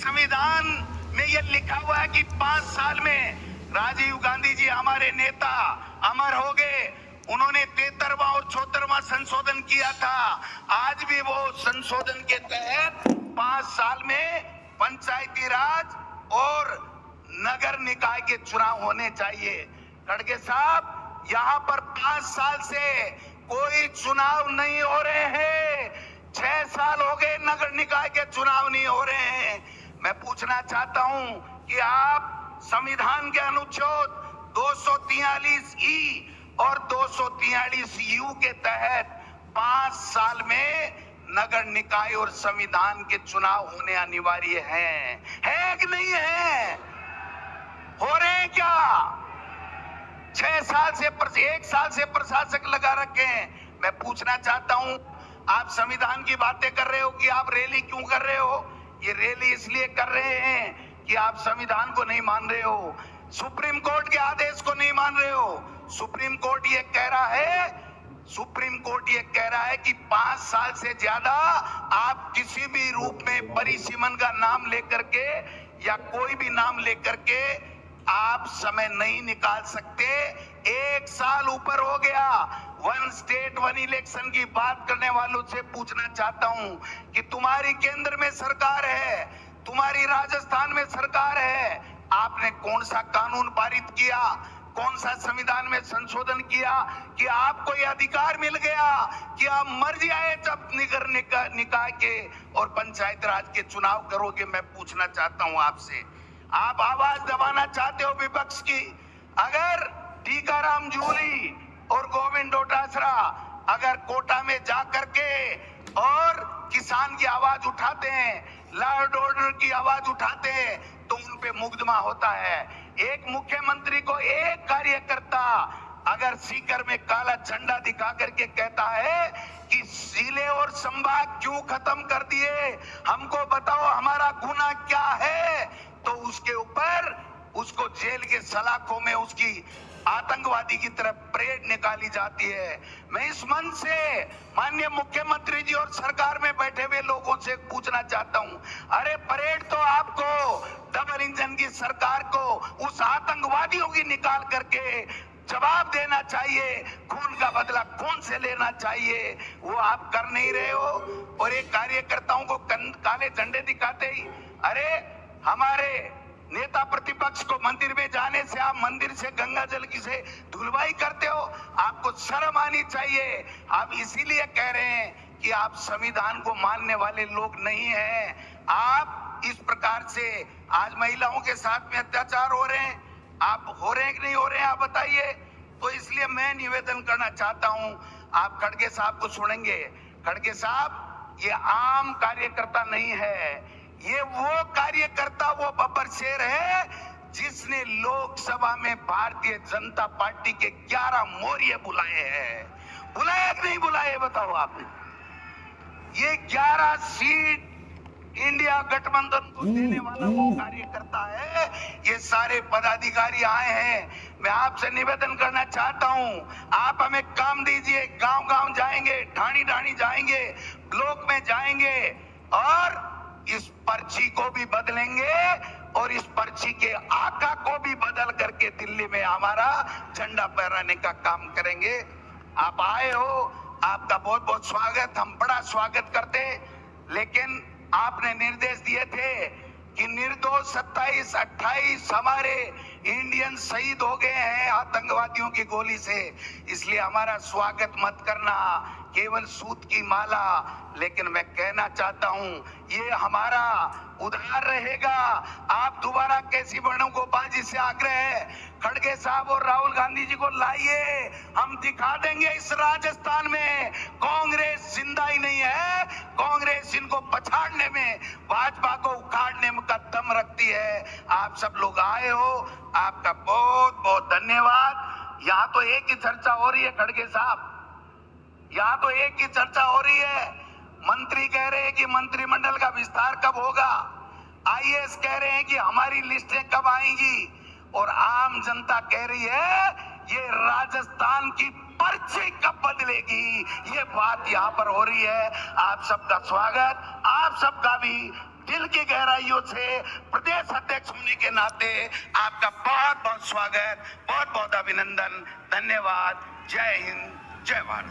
संविधान में ये लिखा हुआ है कि 5 साल में राजीव गांधी जी हमारे नेता अमर हो गए। उन्होंने 73वां और 74वां संशोधन किया था। आज भी वो संशोधन के तहत 5 साल में पंचायती राज और नगर निकाय के चुनाव होने चाहिए। खड़गे साहब, यहाँ पर 5 साल से कोई चुनाव नहीं हो रहे हैं। 6 साल हो गए नगर निकाय के चुनाव नहीं हो रहे हैं। मैं पूछना चाहता हूं कि आप संविधान के अनुच्छेद 243 और 243 के तहत 5 साल में नगर निकाय और संविधान के चुनाव होने अनिवार्य है कि नहीं है? हो रहे हैं क्या? 1 साल से प्रशासक लगा रखे हैं। मैं पूछना चाहता हूं, आप संविधान की बातें कर रहे हो कि आप रैली क्यों कर रहे हो? ये रैली इसलिए कर रहे हैं कि आप संविधान को नहीं मान रहे हो, सुप्रीम कोर्ट के आदेश को नहीं मान रहे हो। सुप्रीम कोर्ट ये कह रहा है कि 5 साल से ज्यादा आप किसी भी रूप में परिसीमन का नाम लेकर के या कोई भी नाम लेकर के आप समय नहीं निकाल सकते। 1 साल ऊपर हो गया। 1 स्टेट 1 इलेक्शन की बात करने वालों से पूछना चाहता हूं कि तुम्हारी केंद्र में सरकार है, तुम्हारी राजस्थान में सरकार है, आपने कौन सा कानून पारित किया, कौन सा संविधान में संशोधन किया कि आपको यह अधिकार मिल गया कि आप मर्जी आए जब नगर निकाय के और पंचायत राज के चुनाव करोगे? मैं पूछना चाहता हूं आपसे, आप आवाज दबाना चाहते हो विपक्ष की? अगर टीकाराम जूली और गोविंद डोटासरा अगर कोटा में जा करके और किसान की आवाज उठाते हैं, लॉ एंड ऑर्डर की आवाज उठाते हैं, तो उन पे मुकदमा होता है। एक मुख्यमंत्री को एक कार्यकर्ता अगर सीकर में काला झंडा दिखा करके कहता है कि जिले और संभाग क्यों खत्म कर दिए, हमको बताओ हमारा गुनाह क्या है, तो उसके ऊपर उसको जेल के सलाखों में उसकी आतंकवादी की तरफ परेड निकाली जाती है। मैं इस मंच से माननीय मुख्यमंत्री जी और सरकार में बैठे हुए लोगों से पूछना चाहता हूं, अरे परेड तो आपको डबल इंजन की सरकार को उस आतंकवादियों की निकाल करके जवाब देना चाहिए। खून का बदला कौन से लेना चाहिए, वो आप कर नहीं रहे हो। और एक कार्यकर्ताओं को काले झंडे दिखाते ही अरे हमारे नेता प्रतिपक्ष को मंदिर में जाने से आप मंदिर से गंगा जल की से धुलवाई करते हो। आपको शर्म आनी चाहिए। आप इसीलिए कह रहे हैं कि आप संविधान को मानने वाले लोग नहीं हैं। आप इस प्रकार से आज महिलाओं के साथ में अत्याचार हो रहे हैं, आप हो रहे हैं कि नहीं हो रहे हैं, आप बताइए। तो इसलिए मैं निवेदन करना चाहता हूं, आप खड़गे साहब को सुनेंगे। खड़गे साहब, ये आम कार्यकर्ता नहीं है, ये वो कार्यकर्ता, वो बब्बर शेर है जिसने लोकसभा में भारतीय जनता पार्टी के 11 मौर्य बुलाए हैं। बुलाए कि नहीं बुलाए, बताओ आपने? ये 11 सीट इंडिया गठबंधन को देने वाला वो कार्यकर्ता है। ये सारे पदाधिकारी आए हैं। मैं आपसे निवेदन करना चाहता हूं, आप हमें काम दीजिए। गांव गांव जाएंगे, ढाणी ढाणी जाएंगे, ब्लॉक में जाएंगे और इस पर्ची को भी बदलेंगे और इस पर्ची के आका को भी बदल करके दिल्ली में हमारा झंडा फहराने का काम करेंगे। आप आए हो, आपका बहुत बहुत स्वागत, हम बड़ा स्वागत करते। लेकिन आपने निर्देश दिए थे कि निर्दोष 27-28 हमारे इंडियन शहीद हो गए हैं आतंकवादियों की गोली से, इसलिए हमारा स्वागत मत करना, केवल सूत की माला। लेकिन मैं कहना चाहता हूं, ये हमारा उधार रहेगा। आप दोबारा कैसी वेणुगोपाल से आग्रह है, खड़गे साहब और राहुल गांधी जी को लाइए, हम दिखा देंगे इस राजस्थान में कांग्रेस जिंदा ही नहीं है। कांग्रेस इनको पछाड़ने में, भाजपा को उखाड़ने में का दम रखती है। आप सब लोग आए हो, आपका बहुत बहुत धन्यवाद। यहाँ तो एक ही चर्चा हो रही है खड़गे साहब, यहाँ तो एक ही चर्चा हो रही है। मंत्री कह रहे हैं कि मंत्रिमंडल का विस्तार कब होगा, आईएएस कह रहे हैं कि हमारी लिस्टें कब आएंगी, और आम जनता कह रही है ये राजस्थान की पर्ची कब बदलेगी। ये बात यहाँ पर हो रही है। आप सबका स्वागत, आप सबका भी दिल की गहराइयों से प्रदेश अध्यक्ष होने के नाते आपका बहुत बहुत स्वागत, बहुत बहुत अभिनंदन, धन्यवाद। जय हिंद, जय भारत।